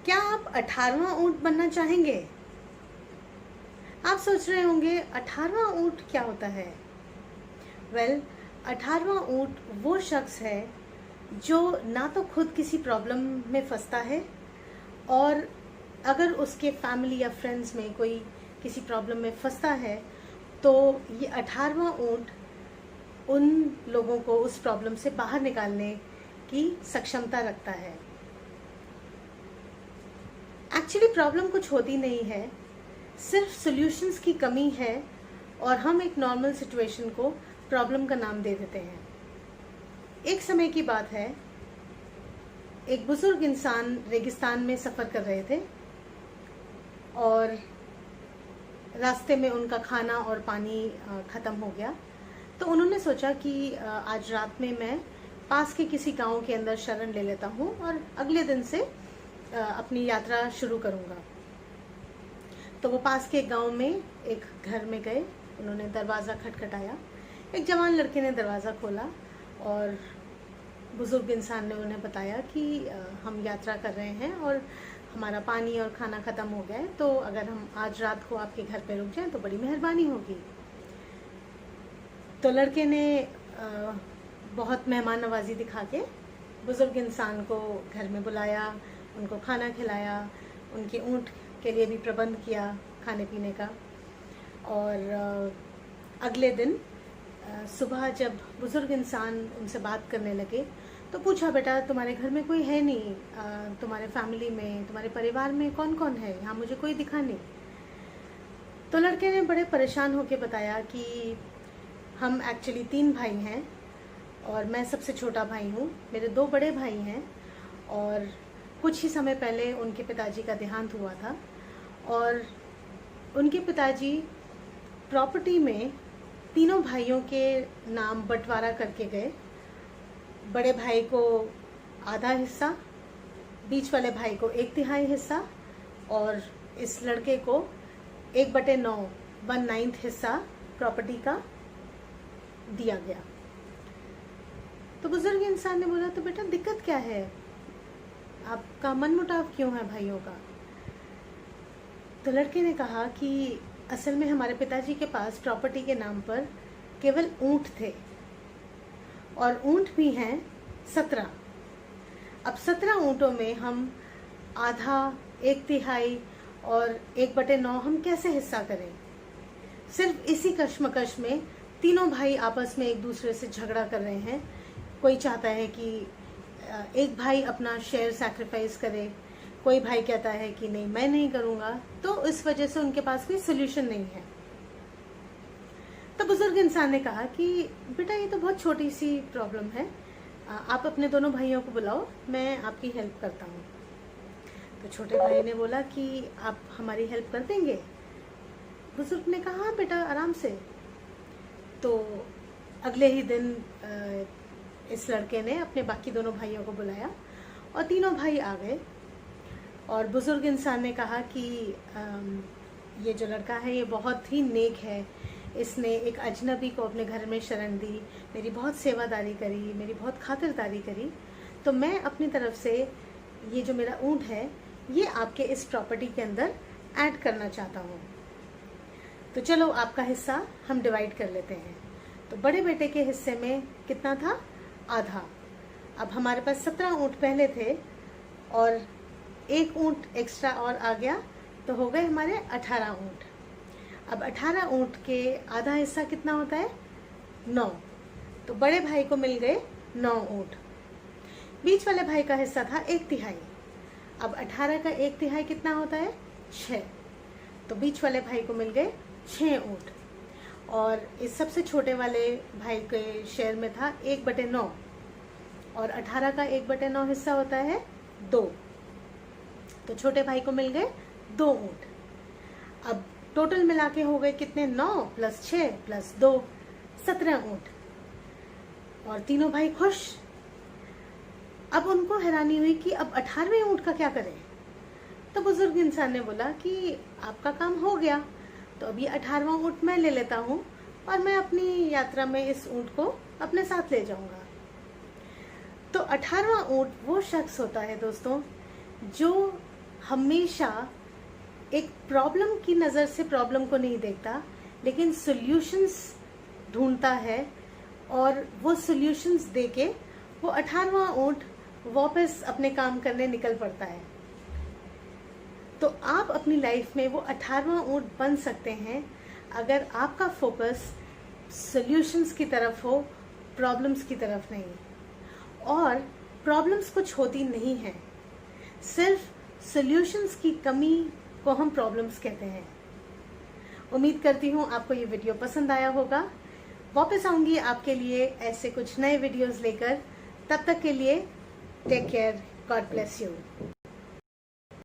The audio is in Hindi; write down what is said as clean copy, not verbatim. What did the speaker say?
क्या आप 18वां ऊँट बनना चाहेंगे? आप सोच रहे होंगे 18वां ऊँट क्या होता है? वेल, 18वां ऊँट वो शख्स है जो ना तो खुद किसी प्रॉब्लम में फंसता है, और अगर उसके फैमिली या फ्रेंड्स में कोई किसी प्रॉब्लम में फंसता है तो ये 18वां ऊँट उन लोगों को उस प्रॉब्लम से बाहर निकालने की सक्षमता रखता है। एक्चुअली प्रॉब्लम कुछ होती नहीं है, सिर्फ सॉल्यूशंस की कमी है और हम एक नॉर्मल सिचुएशन को प्रॉब्लम का नाम दे देते हैं। एक समय की बात है, एक बुजुर्ग इंसान रेगिस्तान में सफ़र कर रहे थे और रास्ते में उनका खाना और पानी ख़त्म हो गया। तो उन्होंने सोचा कि आज रात में मैं पास के किसी गांव के अंदर शरण ले लेता हूँ और अगले दिन से अपनी यात्रा शुरू करूँगा। तो वो पास के गांव में एक घर में गए, उन्होंने दरवाज़ा खटखटाया। एक जवान लड़के ने दरवाज़ा खोला और बुज़ुर्ग इंसान ने उन्हें बताया कि हम यात्रा कर रहे हैं और हमारा पानी और खाना ख़त्म हो गया है, तो अगर हम आज रात को आपके घर पे रुक जाएं तो बड़ी मेहरबानी होगी। तो लड़के ने बहुत मेहमान नवाजी दिखा के बुज़ुर्ग इंसान को घर में बुलाया, उनको खाना खिलाया, उनके ऊँट के लिए भी प्रबंध किया खाने पीने का। और अगले दिन सुबह जब बुज़ुर्ग इंसान उनसे बात करने लगे तो पूछा, बेटा तुम्हारे घर में कोई है नहीं, तुम्हारे फैमिली में, तुम्हारे परिवार में कौन कौन है? यहाँ मुझे कोई दिखा नहीं। तो लड़के ने बड़े परेशान होकर बताया कि हम एक्चुअली 3 भाई हैं और मैं सबसे छोटा भाई हूँ। मेरे 2 बड़े भाई हैं और कुछ ही समय पहले उनके पिताजी का देहांत हुआ था और उनके पिताजी प्रॉपर्टी में तीनों भाइयों के नाम बंटवारा करके गए। बड़े भाई को आधा हिस्सा, बीच वाले भाई को 1/3 हिस्सा और इस लड़के को 1/9 1/9 हिस्सा प्रॉपर्टी का दिया गया। तो बुजुर्ग इंसान ने बोला, तो बेटा दिक्कत क्या है, आपका मनमुटाव क्यों है भाइयों का? तो लड़के ने कहा कि असल में हमारे पिताजी के पास प्रॉपर्टी के नाम पर केवल ऊँट थे और ऊँट भी हैं 17। अब 17 ऊँटों में हम आधा, 1/3 और 1/9 हम कैसे हिस्सा करें? सिर्फ इसी कश्मकश में तीनों भाई आपस में एक दूसरे से झगड़ा कर रहे हैं। कोई चाहता है कि एक भाई अपना शेयर सैक्रिफाइस करे, कोई भाई कहता है कि नहीं मैं नहीं करूँगा। तो इस वजह से उनके पास कोई सोल्यूशन नहीं है। तो बुजुर्ग इंसान ने कहा कि बेटा ये तो बहुत छोटी सी प्रॉब्लम है, आप अपने दोनों भाइयों को बुलाओ, मैं आपकी हेल्प करता हूँ। तो छोटे भाई ने बोला कि आप हमारी हेल्प कर देंगे? बुजुर्ग ने कहा, हाँ बेटा आराम से। तो अगले ही दिन इस लड़के ने अपने बाकी दोनों भाइयों को बुलाया और तीनों भाई आ गए और बुजुर्ग इंसान ने कहा कि ये जो लड़का है ये बहुत ही नेक है, इसने एक अजनबी को अपने घर में शरण दी, मेरी बहुत सेवादारी करी, मेरी बहुत खातिरदारी करी, तो मैं अपनी तरफ से ये जो मेरा ऊँट है ये आपके इस प्रॉपर्टी के अंदर ऐड करना चाहता हूँ। तो चलो आपका हिस्सा हम डिवाइड कर लेते हैं। तो बड़े बेटे के हिस्से में कितना था? आधा। अब हमारे पास 17 ऊँट पहले थे और 1 ऊँट एक्स्ट्रा और आ गया, तो हो गए हमारे 18 ऊँट। अब 18 ऊँट के आधा हिस्सा कितना होता है? 9। तो बड़े भाई को मिल गए 9 ऊँट। बीच वाले भाई का हिस्सा था 1/3। अब 18 का 1/3 कितना होता है? 6। तो बीच वाले भाई को मिल गए 6 ऊँट और इस सबसे छोटे वाले भाई के शेयर में था 1/9 और 18 का 1/9 हिस्सा होता है 2। तो छोटे भाई को मिल गए 2 ऊँट। अब टोटल मिला के हो गए कितने? 9 + 6 + 2 17 ऊँट और तीनों भाई खुश। अब उनको हैरानी हुई कि अब 18वें ऊँट का क्या करें? तो बुजुर्ग इंसान ने बोला कि आपका काम हो गया, तो अभी 18वां ऊँट मैं ले लेता हूँ और मैं अपनी यात्रा में इस ऊँट को अपने साथ ले जाऊंगा। तो 18वां ऊँट वो शख्स होता है दोस्तों जो हमेशा एक प्रॉब्लम की नज़र से प्रॉब्लम को नहीं देखता, लेकिन सॉल्यूशंस ढूंढता है और वो सॉल्यूशंस देके वो 18वां ऊंट वापस अपने काम करने निकल पड़ता है। तो आप अपनी लाइफ में वो 18वां ऊंट बन सकते हैं अगर आपका फोकस सॉल्यूशंस की तरफ हो, प्रॉब्लम्स की तरफ नहीं। और प्रॉब्लम्स कुछ होती नहीं हैं, सिर्फ सॉल्यूशंस की कमी को हम प्रॉब्लम्स कहते हैं। उम्मीद करती हूँ आपको ये वीडियो पसंद आया होगा। वापस आऊंगी आपके लिए ऐसे कुछ नए वीडियोस लेकर। तब तक के लिए take care, God bless you.